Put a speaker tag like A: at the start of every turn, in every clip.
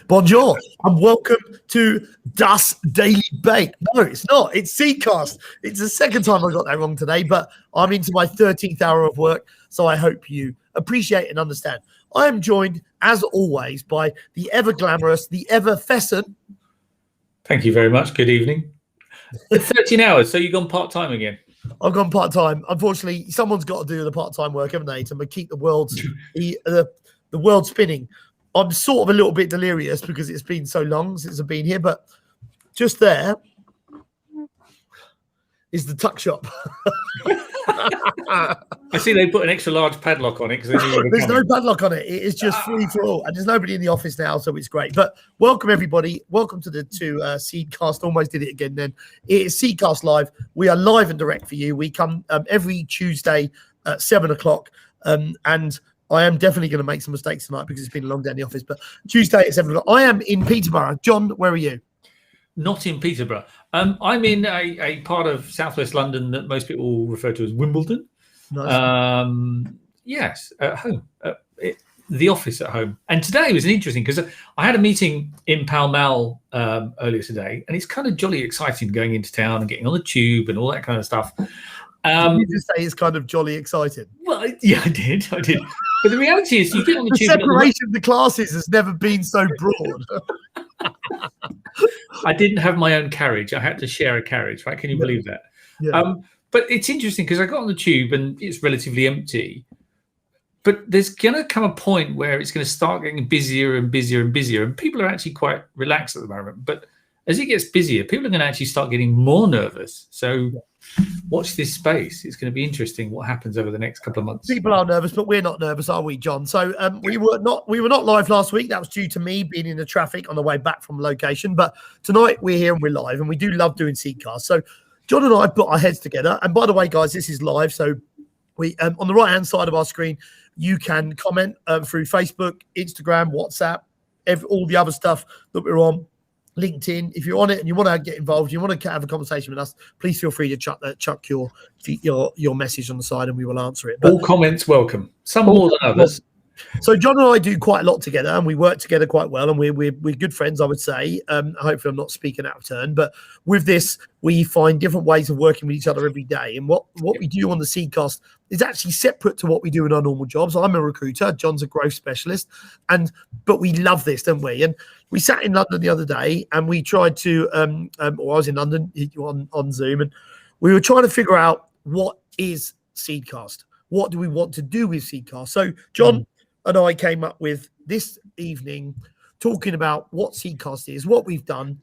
A: Bonjour and welcome to Das Daily Bake. No, it's not. It's Seedcast. It's the second time I got that wrong today, but I'm into my 13th hour of work, so I hope you appreciate and understand. I am joined, as always, by the ever glamorous, the ever pheasant.
B: Thank you very much. Good evening. 13 hours, so you've gone part-time again?
A: I've gone part-time. Unfortunately, someone's got to do the part-time work, haven't they, to keep the world spinning. I'm sort of a little bit delirious because it's been so long since I've been here, but just there is the tuck shop.
B: I see they put an extra large padlock on it.
A: There's no padlock on it. It is just free for all. And there's nobody in the office now, so it's great. But welcome, everybody. Welcome to Seedcast. Almost did it again then. It is Seedcast Live. We are live and direct for you. We come every Tuesday at 7 o'clock. And I am definitely going to make some mistakes tonight because it's been a long day in the office. But Tuesday at 7 o'clock. I am in Peterborough. John, where are you?
B: Not in Peterborough. I'm in a part of southwest London that most people refer to as Wimbledon. Nice. Yes, at home. The office at home. And today was interesting because I had a meeting in Pall Mall earlier today, and it's kind of jolly exciting going into town and getting on the tube and all that kind of stuff.
A: You just say it's kind of jolly exciting.
B: Well, yeah, I did. But the reality is, you get on the tube.
A: The separation of the classes has never been so broad.
B: I didn't have my own carriage. I had to share a carriage, right? Can you believe that? Yeah. But it's interesting because I got on the tube and it's relatively empty. But there's going to come a point where it's going to start getting busier and busier and busier. And people are actually quite relaxed at the moment. But as it gets busier, people are going to actually start getting more nervous. So watch this space. It's going to be interesting what happens over the next couple of months.
A: People are nervous, but we're not nervous, are we, John? So we were not live last week. That was due to me being in the traffic on the way back from location. But tonight we're here and we're live, and we do love doing Seedcast. So John and I put our heads together. And by the way, guys, this is live. So we on the right-hand side of our screen, you can comment through Facebook, Instagram, WhatsApp, all the other stuff that we're on. LinkedIn. If you're on it and you want to get involved, you want to have a conversation with us, please feel free to chuck your message on the side and we will answer it.
B: But all comments welcome, some more than others.
A: So John and I do quite a lot together, and we work together quite well, and we're good friends, I would say. Hopefully I'm not speaking out of turn, but with this, we find different ways of working with each other every day. And what we do on the Seedcast is actually separate to what we do in our normal jobs. I'm a recruiter, John's a growth specialist, but we love this, don't we? And we sat in London the other day, and we tried to, I was in London on Zoom, and we were trying to figure out what is Seedcast. What do we want to do with Seedcast? So John and I came up with this evening talking about what Seedcast is, what we've done,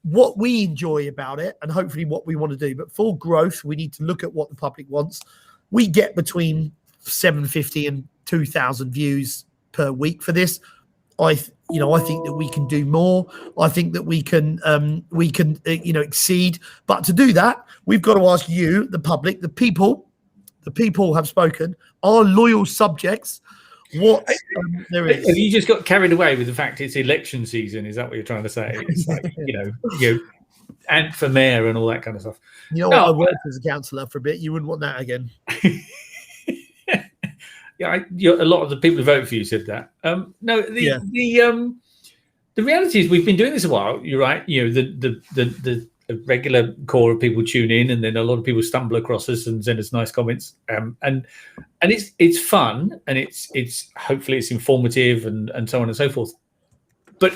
A: what we enjoy about it, and hopefully what we want to do. But for growth, we need to look at what the public wants. We get between 750 and 2,000 views per week for this. I think that we can do more. I think that we can exceed. But to do that, we've got to ask you, the public, the people have spoken, our loyal subjects, what there is.
B: Have you just got carried away with the fact it's election season? Is that what you're trying to say? It's like, and for mayor and all that kind of stuff.
A: I worked as a councillor for a bit. You wouldn't want that again.
B: Yeah, a lot of the people who vote for you said that. The reality is we've been doing this a while. You're right. The regular core of people tune in, and then a lot of people stumble across us and send us nice comments. And it's fun, and it's hopefully it's informative and so on and so forth. But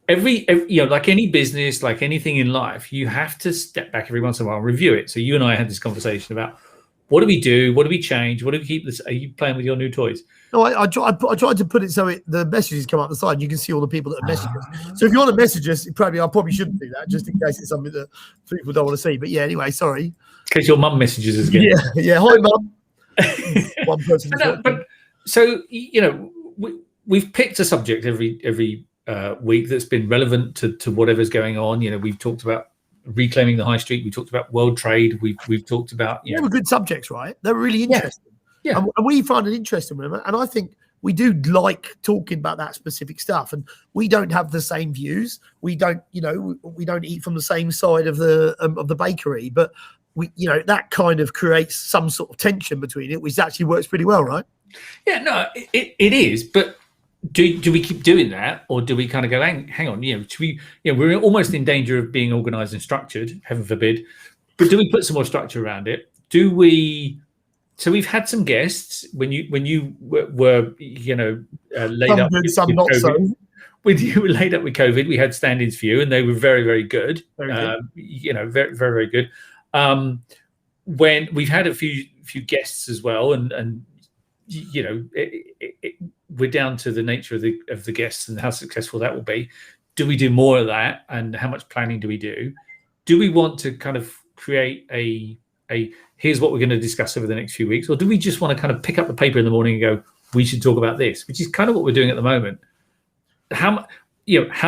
B: every like any business, like anything in life, you have to step back every once in a while and review it. So you and I had this conversation about what do we do, what do we change, what do we keep this? Are you playing with your new toys?
A: No, I tried to put it so the messages come up the side. You can see all the people that are messaging us. So if you want to message us, I probably shouldn't do that, just in case it's something that people don't want to see. But yeah, anyway, sorry. In
B: case your mum messages us again.
A: Yeah. Hi, mum. One person.
B: So we've picked a subject every week that's been relevant to whatever's going on. We've talked about reclaiming the high street. We talked about world trade. We've talked about
A: they were good subjects, right? They're really interesting.
B: Yeah.
A: And we find it interesting, and I think we do like talking about that specific stuff. And we don't have the same views. We don't, we don't eat from the same side of the bakery, but we, that kind of creates some sort of tension between it, which actually works pretty well, right?
B: Yeah, no, it is, but. Do we keep doing that, or do we kind of go, hang on, we're almost in danger of being organised and structured, heaven forbid, but do we put some more structure around it? Do we? So we've had some guests when you were laid up with
A: some not
B: COVID.
A: so.
B: When you were laid up with COVID, we had stand-ins for you, and they were very, very good.
A: Very good.
B: Very, very, very good. When we've had a few guests as well, and we're down to the nature of the guests and how successful that will be. Do we do more of that, and how much planning do we do? Do we want to kind of create a here's what we're going to discuss over the next few weeks, or do we just want to kind of pick up the paper in the morning and go, we should talk about this, which is kind of what we're doing at the moment? How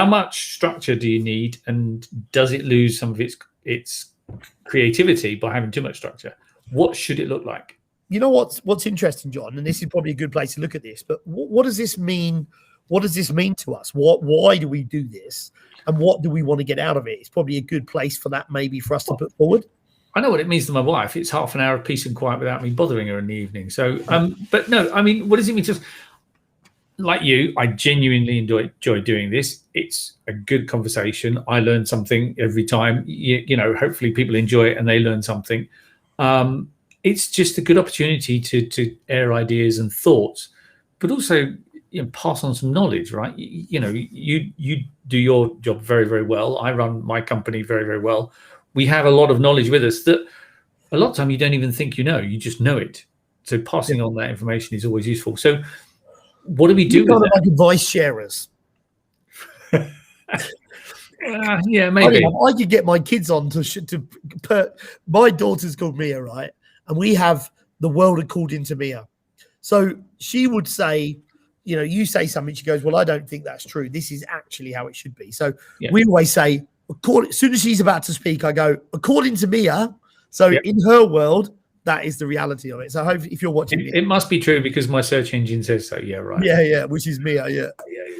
B: much structure do you need, and does it lose some of its creativity by having too much structure? What should it look like?
A: You know what's interesting, John, and this is probably a good place to look at this, but what does this mean? What does this mean to us? Why do we do this? And what do we want to get out of it? It's probably a good place for that, maybe for us to put forward.
B: I know what it means to my wife. It's half an hour of peace and quiet without me bothering her in the evening. So, but no, I mean, what does it mean to us? Like you, I genuinely enjoy doing this. It's a good conversation. I learn something every time. Hopefully people enjoy it and they learn something. It's just a good opportunity to air ideas and thoughts, but also pass on some knowledge, right? You do your job very, very well. I run my company very, very well. We have a lot of knowledge with us that a lot of time you don't even think you just know it. So passing on that information is always useful. So what do we do? Kind of
A: like advice sharers.
B: Yeah, maybe.
A: I could get my kids on to my daughter's called Mia, right? And we have the world according to Mia. So she would say, you say something, she goes, well, I don't think that's true. This is actually how it should be. So we always say, as soon as she's about to speak, I go, according to Mia. So in her world, that is the reality of it. So I hope if you're watching
B: it must be true because my search engine says so. Yeah, right.
A: Yeah, which is Mia,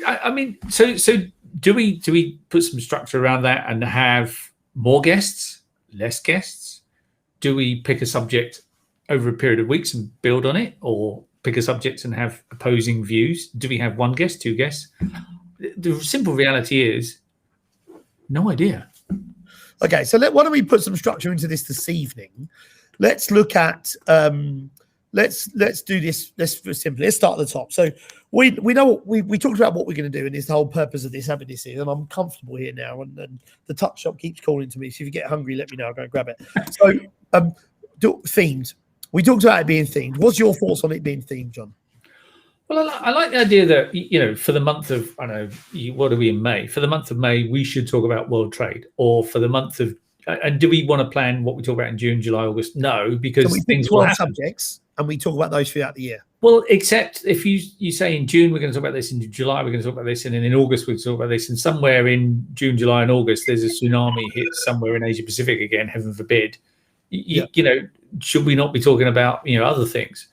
B: I mean, so do we put some structure around that and have more guests, less guests? Do we pick a subject over a period of weeks and build on it, or pick a subject and have opposing views? Do we have one guest, two guests? The simple reality is no idea.
A: Okay, so why don't we put some structure into this evening? Let's look at let's do this. Let's start at the top. So we know we talked about what we're going to do, and it's the whole purpose of this having this here. And I'm comfortable here now, and the tuck shop keeps calling to me. So if you get hungry, let me know. I'll go and grab it. So themed. We talked about it being themed. What's your thoughts on it being themed, John?
B: Well, I like the idea that, for the month of, what are we in May? For the month of May, we should talk about world trade, or for the month of, and do we want to plan what we talk about in June, July, August? No, because
A: so we
B: things
A: pick 12
B: will happen.
A: subjects and we talk about those throughout the year.
B: Well, except if you say in June, we're going to talk about this, in July, we're going to talk about this, and then in August, we're going to talk about this, and somewhere in June, July, and August, there's a tsunami hit somewhere in Asia Pacific again, heaven forbid. Should we not be talking about, other things?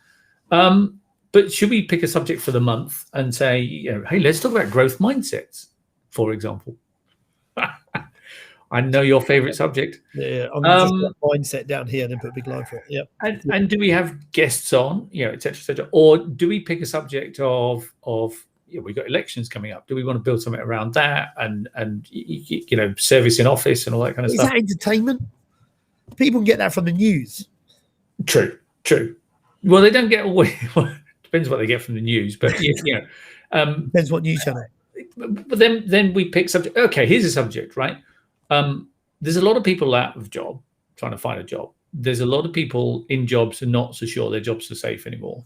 B: But should we pick a subject for the month and say, hey, let's talk about growth mindsets, for example? I know your favorite subject.
A: Yeah, I'm going to just put mindset down here and then put a big line for it. Yeah.
B: And do we have guests on, et cetera, et cetera? Or do we pick a subject of we've got elections coming up. Do we want to build something around that and service in office and all that kind of stuff?
A: Is that entertainment? People can get that from the news.
B: True. Well, they don't get away. Depends what they get from the news, but
A: depends what news channel.
B: But then we pick subject. Okay, here's a subject, right? There's a lot of people out of job trying to find a job. There's a lot of people in jobs who are not so sure their jobs are safe anymore.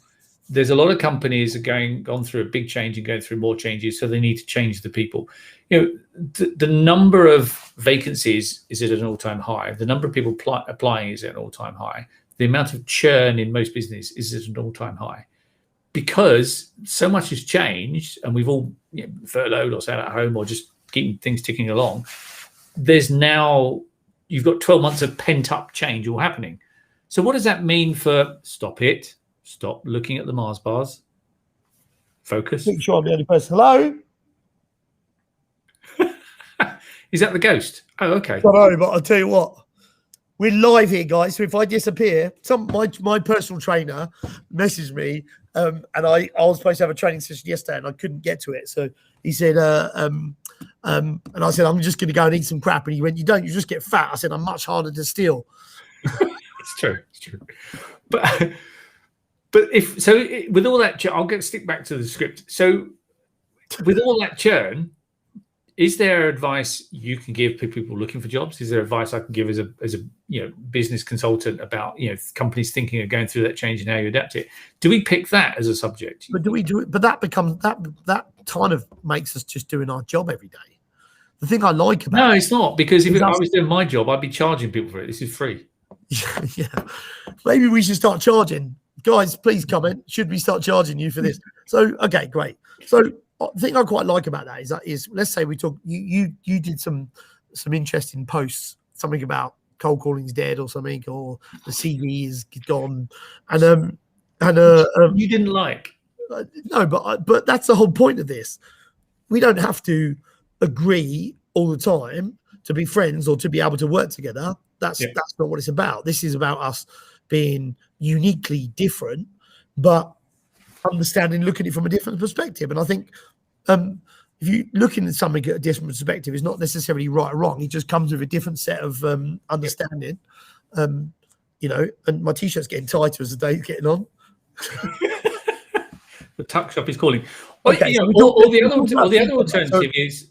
B: There's a lot of companies that gone through a big change and going through more changes, so they need to change the people. The number of vacancies is at an all-time high. The number of people applying is at an all-time high. The amount of churn in most business is at an all-time high. because so much has changed, and we've all furloughed or sat at home or just keeping things ticking along. There's now you've got 12 months of pent up change all happening. So what does that mean for stop looking at the Mars bars, focus?
A: Make sure I'm the only person. Hello.
B: Is that the ghost? Oh, okay.
A: I don't know, but I'll tell you what. We're live here, guys. So if I disappear, my personal trainer messaged me, and I was supposed to have a training session yesterday, and I couldn't get to it. So he said, and I said, I'm just going to go and eat some crap. And he went, you just get fat. I said, I'm much harder to steal.
B: It's true. But with all that, I'll stick back to the script. So with all that churn, is there advice you can give people looking for jobs? Is there advice I can give as a business consultant about companies thinking of going through that change and how you adapt it? Do we pick that as a subject?
A: But do we do it? But that becomes that kind of makes us just doing our job every day. The thing I like about
B: it's not, because if I was doing my job, I'd be charging people for it. This is free.
A: Yeah, maybe we should start charging. Guys, please comment. Should we start charging you for this? So okay, great. So the thing I quite like about that is let's say we talk. You did some interesting posts, something about cold calling's dead or something, or the CV is gone, and
B: you didn't like.
A: No, but that's the whole point of this. We don't have to agree all the time to be friends or to be able to work together. That's not what it's about. This is about us being uniquely different, but understanding, looking at it from a different perspective. And I think if you looking at something at a different perspective, is not necessarily right or wrong. It just comes with a different set of understanding. And my t-shirt's getting tighter as the day's getting on.
B: The tuck shop is calling.
A: Okay,
B: or the other alternative is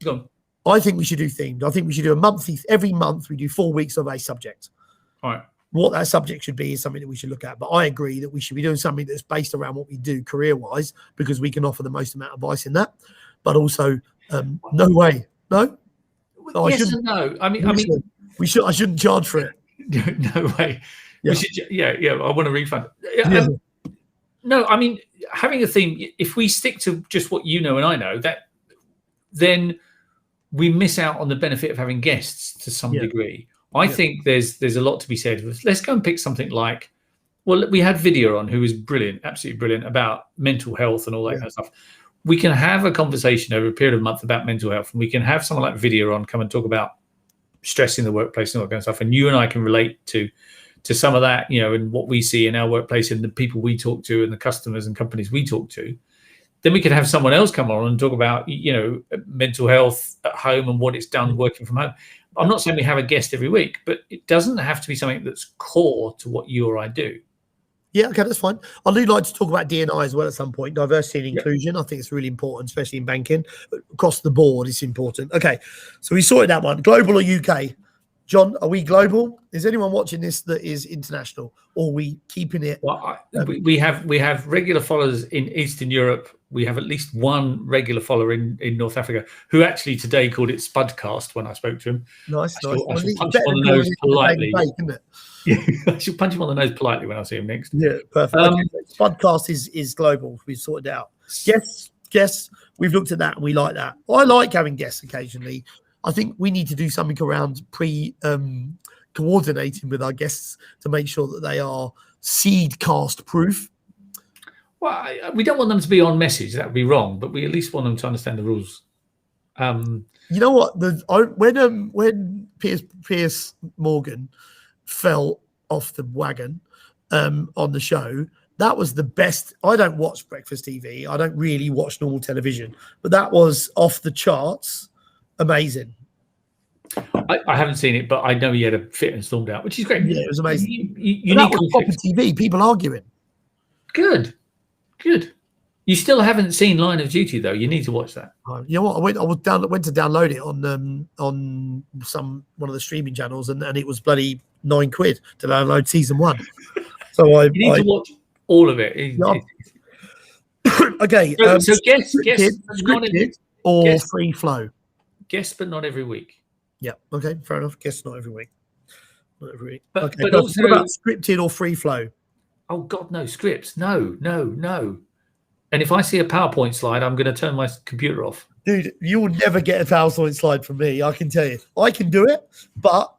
B: go on.
A: I think we should do themed. I think we should do a monthly. Every month we do 4 weeks of a subject.
B: All right.
A: What that subject should be is something that we should look at. But I agree that we should be doing something that's based around what we do career-wise, because we can offer the most amount of advice in that. But also, no way, no.
B: Yes and no. I mean,
A: we should. I shouldn't charge for it.
B: No way.
A: Yeah.
B: We should. Yeah. I want a refund. No, I mean, having a theme. If we stick to just what you know and I know, then we miss out on the benefit of having guests to some degree. I think there's a lot to be said. Let's go and pick something like, well, we had Vidya on, who was brilliant, absolutely brilliant, about mental health and all that kind of stuff. We can have a conversation over a period of a month about mental health, and we can have someone like Vidya on come and talk about stress in the workplace and all that kind of stuff. And you and I can relate to some of that, and what we see in our workplace and the people we talk to and the customers and companies we talk to. Then we could have someone else come on and talk about, mental health at home and what it's done working from home. I'm not saying we have a guest every week, but it doesn't have to be something that's core to what you or I do.
A: Yeah, okay, that's fine. I do like to talk about D&I as well at some point, diversity and inclusion. I think it's really important, especially in banking. Across the board, it's important. Okay, so we sorted that one. Global or UK? John, are we global? Is anyone watching this that is international, or are we keeping it?
B: Well, we have regular followers in Eastern Europe. We have at least one regular follower in North Africa, who actually today called it Spudcast when I spoke to him.
A: Nice.
B: I shall punch him on the nose politely. I should punch him on the nose politely when I see him next.
A: Yeah, perfect. Spudcast is global. We've sorted it out. Guests. We've looked at that and we like that. I like having guests occasionally. I think we need to do something around coordinating with our guests to make sure that they are Seedcast proof.
B: Well, we don't want them to be on message. That would be wrong. But we at least want them to understand the rules.
A: You know what? When Piers Morgan fell off the wagon on the show, that was the best. I don't watch breakfast TV. I don't really watch normal television, but that was off the charts. Amazing.
B: I haven't seen it, but I know he had a fit and stormed out, which is great.
A: Yeah, it was amazing.
B: That
A: was proper TV. People arguing.
B: Good. You still haven't seen Line of Duty though. You need to watch that.
A: You know what? I went to download it on one of the streaming channels, and it was bloody £9 to download season 1. So you
B: need to watch all of it.
A: Okay.
B: So guess
A: or free flow.
B: Guess, but not every week.
A: Yeah. Okay. Fair enough. Guess not every week. Not every week.
B: But
A: okay.
B: also,
A: what about scripted or free flow?
B: Oh God, no scripts. No. And if I see a PowerPoint slide, I'm going to turn my computer off.
A: Dude, you will never get a PowerPoint slide from me. I can tell you. I can do it, but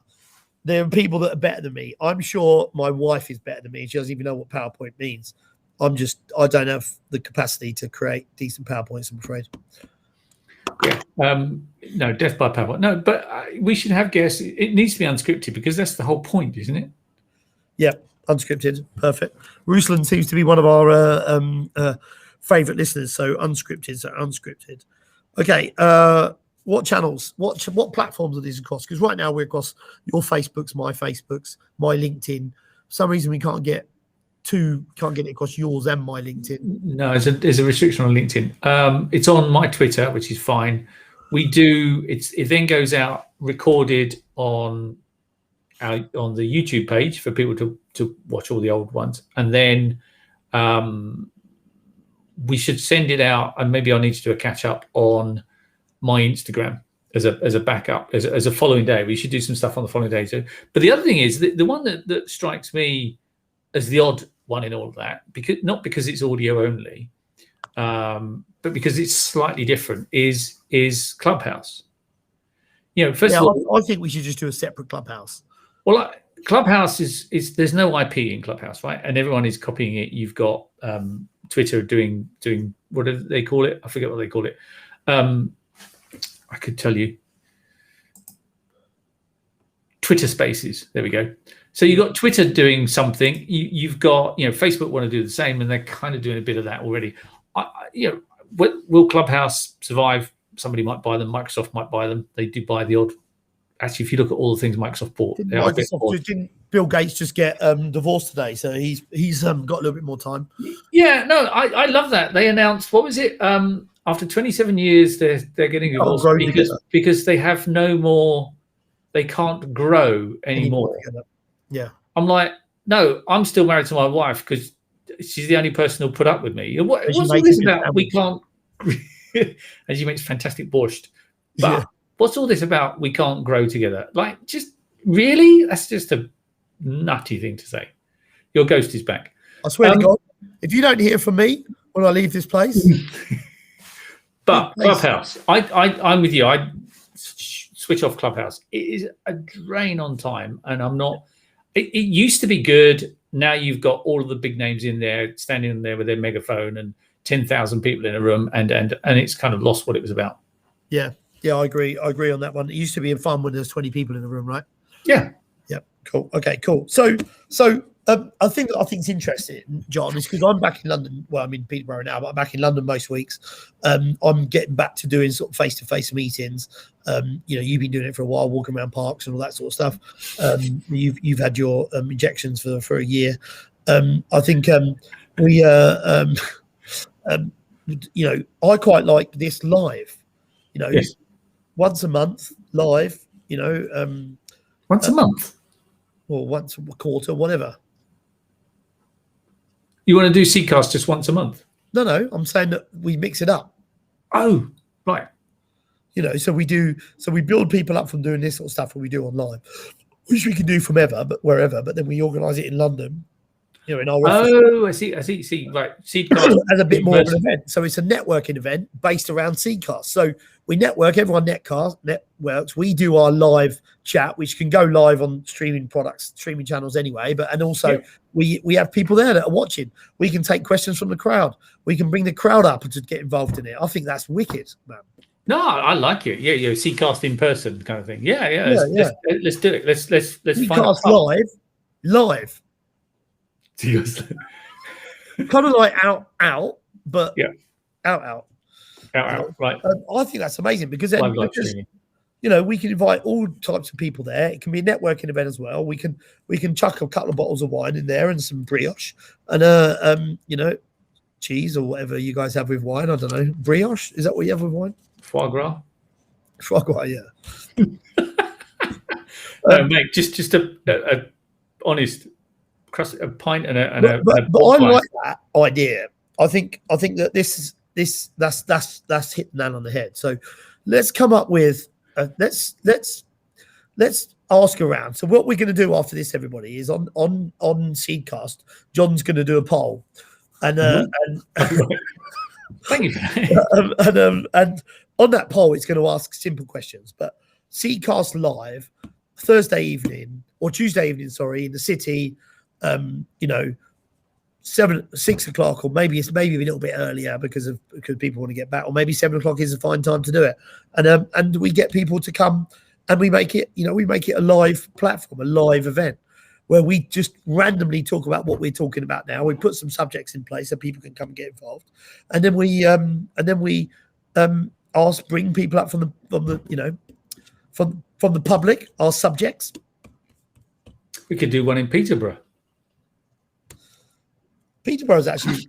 A: there are people that are better than me. I'm sure my wife is better than me. She doesn't even know what PowerPoint means. I don't have the capacity to create decent PowerPoints, I'm afraid.
B: Yeah. No, death by PowerPoint. No, but we should have guests. It needs to be unscripted because that's the whole point, isn't it?
A: Yeah, unscripted. Perfect. Ruslan seems to be one of our favorite listeners. So unscripted. Okay. What channels? What platforms are these across? Because right now we're across your Facebooks, my LinkedIn. For some reason we can't get it across yours and my LinkedIn.
B: No, there's a restriction on LinkedIn. It's on my Twitter, which is fine. It then goes out recorded on the YouTube page for people to watch all the old ones, and then we should send it out. And maybe I need to do a catch up on my Instagram as a backup, as a following day. We should do some stuff on the following day too. But the other thing is the one that strikes me as the odd one in all of that, not because it's audio only, but because it's slightly different, is Clubhouse. First of all,
A: I think we should just do a separate Clubhouse.
B: Well, Clubhouse is there's no IP in Clubhouse, right? And everyone is copying it. You've got Twitter doing what do they call it? I forget what they call it. I could tell you. Twitter Spaces. There we go. So you've got Twitter doing something. You've got Facebook want to do the same, and they're kind of doing a bit of that already. Will Clubhouse survive? Somebody might buy them. Microsoft might buy them. They do buy the odd. Actually, if you look at all the things Microsoft bought,
A: didn't Bill Gates just get divorced today? So he's got a little bit more time.
B: Yeah, no, I love that. They announced, what was it? After 27 years, they're getting divorced because they have no more. They can't grow anymore.
A: Yeah,
B: I'm like, no, I'm still married to my wife because she's the only person who'll put up with me. What's all this about? We can't. And she makes fantastic borscht, but what's all this about? We can't grow together. Like, just really? That's just a nutty thing to say. Your ghost is back.
A: I swear to God, if you don't hear from me when I leave this place.
B: But Clubhouse, I'm with you. I switch off Clubhouse. It is a drain on time, and I'm not. It used to be good. Now you've got all of the big names in there, standing in there with their megaphone and 10,000 people in a room, and it's kind of lost what it was about.
A: Yeah, I agree on that one. It used to be fun when there's 20 people in the room, right?
B: Yeah.
A: Cool. Okay, cool. So I think it's interesting, John, is because I'm back in London. Well, I'm in Peterborough now, but I'm back in London most weeks. I'm getting back to doing sort of face-to-face meetings. You've been doing it for a while, walking around parks and all that sort of stuff. You've had your injections for a year. I think I quite like this live.
B: Yes.
A: Once a month live.
B: Once a month.
A: Or once a quarter, whatever.
B: You want to do Seedcast just once a month?
A: No, I'm saying that we mix it up.
B: Oh, right.
A: So we build people up from doing this sort of stuff, what we do online, which we can do from wherever, but then we organise it in London, in our office.
B: Oh, I see. Right. Seedcast
A: as a bit more of an event. So it's a networking event based around Seedcast. So we network, everyone networks. We do our live chat, which can go live on streaming channels anyway. And also we have people there that are watching. We can take questions from the crowd. We can bring the crowd up and to get involved in it. I think that's wicked, man.
B: No, I like it. Yeah, Seedcast in person kind of thing. Yeah. Let's do it. Let's
A: Seedcast live. Kind of like out, but out.
B: Right.
A: I think that's amazing because we can invite all types of people there. It can be a networking event as well. We can chuck a couple of bottles of wine in there and some brioche and cheese or whatever you guys have with wine. I don't know, brioche, is that what you have with wine?
B: Foie gras,
A: yeah.
B: No, mate, just a honest crust, a pint and a.
A: But I like that idea. I think that that's hit the nail on the head. So let's come up with let's ask around. So what we're going to do after this, everybody, is on Seedcast, John's going to do a poll, and
B: thank you.
A: and on that poll, it's going to ask simple questions. But Seedcast live Thursday evening or Tuesday evening, sorry, in the city, 6 o'clock, or maybe a little bit earlier because people want to get back, or maybe 7 o'clock is a fine time to do it, and we get people to come, and we make it a live platform, a live event where we just randomly talk about what we're talking about now. We put some subjects in place so people can come and get involved, and then we bring people up from the public, our subjects.
B: We could do one in Peterborough.
A: Peterborough is actually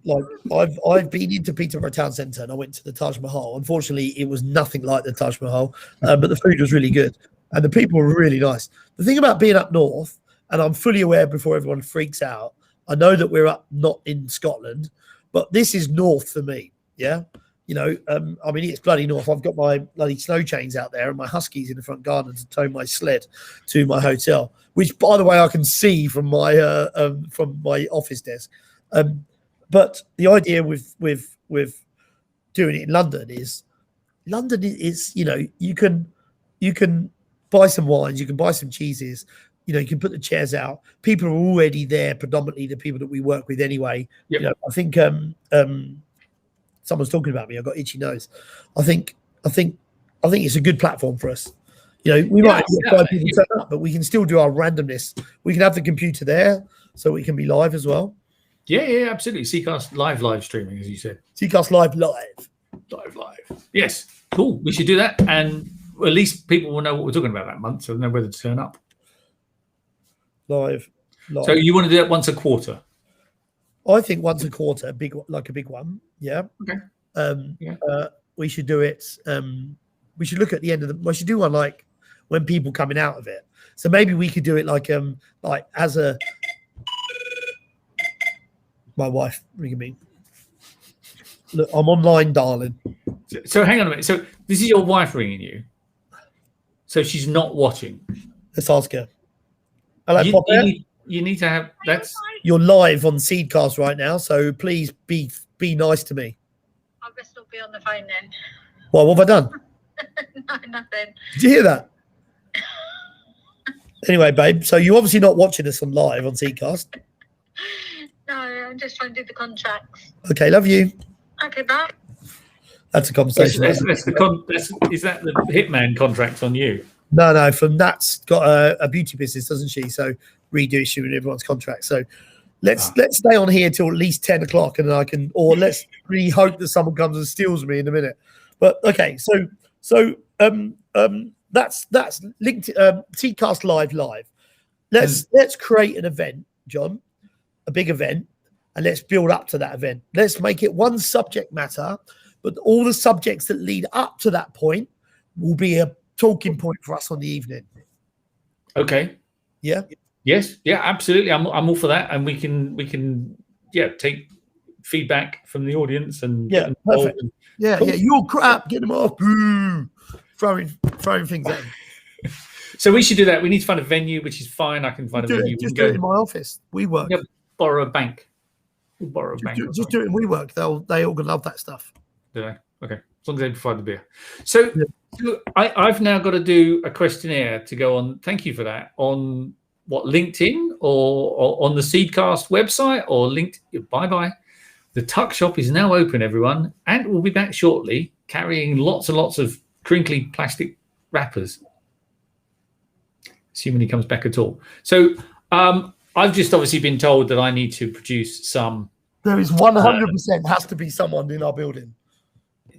A: I've been into Peterborough Town Centre, and I went to the Taj Mahal. Unfortunately, it was nothing like the Taj Mahal, but the food was really good and the people were really nice. The thing about being up north, and I'm fully aware before everyone freaks out, I know that we're up not in Scotland, but this is north for me. Yeah, it's bloody north. I've got my bloody snow chains out there and my huskies in the front garden to tow my sled to my hotel, which, by the way, I can see from my office desk. But the idea with doing it in London is you can buy some wines, you can buy some cheeses, you can put the chairs out. People are already there, predominantly the people that we work with anyway.
B: Yep.
A: I think someone's talking about me. I've got itchy nose. I think it's a good platform for us. We might get 5 people turn up, but we can still do our randomness. We can have the computer there so we can be live as well.
B: Yeah, absolutely. Seedcast live streaming, as you said.
A: Seedcast live.
B: Yes, cool. We should do that, and at least people will know what we're talking about that month, so they'll know whether to turn up.
A: Live.
B: So you want to do that once a quarter?
A: I think once a quarter, a big one. Yeah.
B: Okay.
A: We should do it. We should look at the end of we should do one like when people coming out of it. So maybe we could do it like as a. My wife ringing me. Look, I'm online, darling.
B: So hang on a minute. So this is your wife ringing you. So she's not watching.
A: Let's ask her. Hello,
B: you need to have that's.
A: You're live on Seedcast right now, so please be nice to me.
C: I best not be on the phone then.
A: What have I done?
C: No, nothing.
A: Did you hear that? Anyway, babe, so you're obviously not watching us on live on Seedcast.
C: No, I'm just trying to do the contracts.
A: Okay, love you.
C: Okay, bye.
A: That's a conversation.
B: Is that the Hitman contract on you?
A: No. From Nat's got a beauty business, doesn't she? So reissuing everyone's contract. So let's stay on here till at least 10 o'clock, and then let's really hope that someone comes and steals me in a minute. But okay, so that's linked Seedcast live. Let's create an event, John. A big event, and let's build up to that event. Let's make it one subject matter, but all the subjects that lead up to that point will be a talking point for us on the evening.
B: Okay.
A: Yeah.
B: Yes. Yeah. Absolutely. I'm all for that, and we can take feedback from the audience and
A: perfect. Cool. You're crap. Get them off. Boo. Throwing things at them.
B: So we should do that. We need to find a venue, which is fine. I can find a venue.
A: Just do it in my office. We work.
B: Yeah, borrow a bank. We'll borrow a bank.
A: Just do it in WeWork. They all gonna love that stuff.
B: Do they? Okay. As long as they provide the beer. So I've now got to do a questionnaire to go on. Thank you for that. On what, LinkedIn or on the Seedcast website or LinkedIn? Bye. The Tuck Shop is now open, everyone, and we'll be back shortly carrying lots and lots of crinkly plastic wrappers. Assuming he comes back at all. So I've just obviously been told that I need to produce some.
A: There is 100% has to be someone in our building.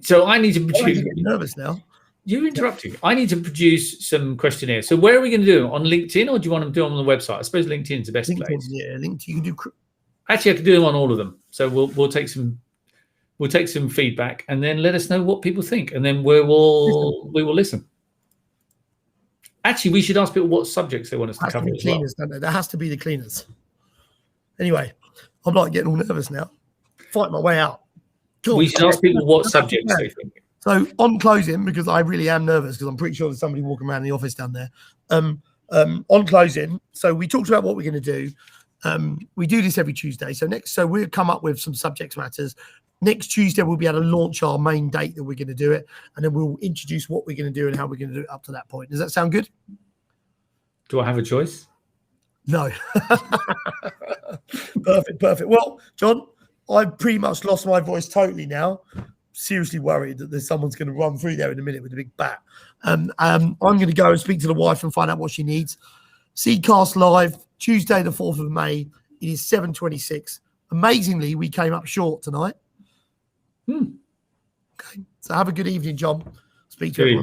B: So I need to produce.
A: I'm getting nervous now.
B: You're interrupting. I need to produce some questionnaires. So where are we going to do them? On LinkedIn, or do you want them to do them on the website? I suppose LinkedIn's the best place.
A: Yeah, LinkedIn. You can do.
B: Actually, I can do them on all of them. So we'll take some feedback, and then let us know what people think, and then we will listen. Actually, we should ask people what subjects they want us to cover.
A: Cleaners, don't they? That has to be the cleaners. Anyway, I'm not getting all nervous now. Fight my way out. Cool.
B: We should ask people what subjects they think.
A: So on closing, because I really am nervous, because I'm pretty sure there's somebody walking around the office down there. On closing, so we talked about what we're going to do. We do this every Tuesday. So we'll come up with some subject matters. Next Tuesday, we'll be able to launch our main date that we're going to do it, and then we'll introduce what we're going to do and how we're going to do it up to that point. Does that sound good?
B: Do I have a choice?
A: No. Perfect. Well, John, I've pretty much lost my voice totally now. Seriously worried that there's someone's going to run through there in a minute with a big bat. I'm going to go and speak to the wife and find out what she needs. Seedcast Live, Tuesday the 4th of May. It is 7:26. Amazingly, we came up short tonight. Okay. So have a good evening, John. Speak to you.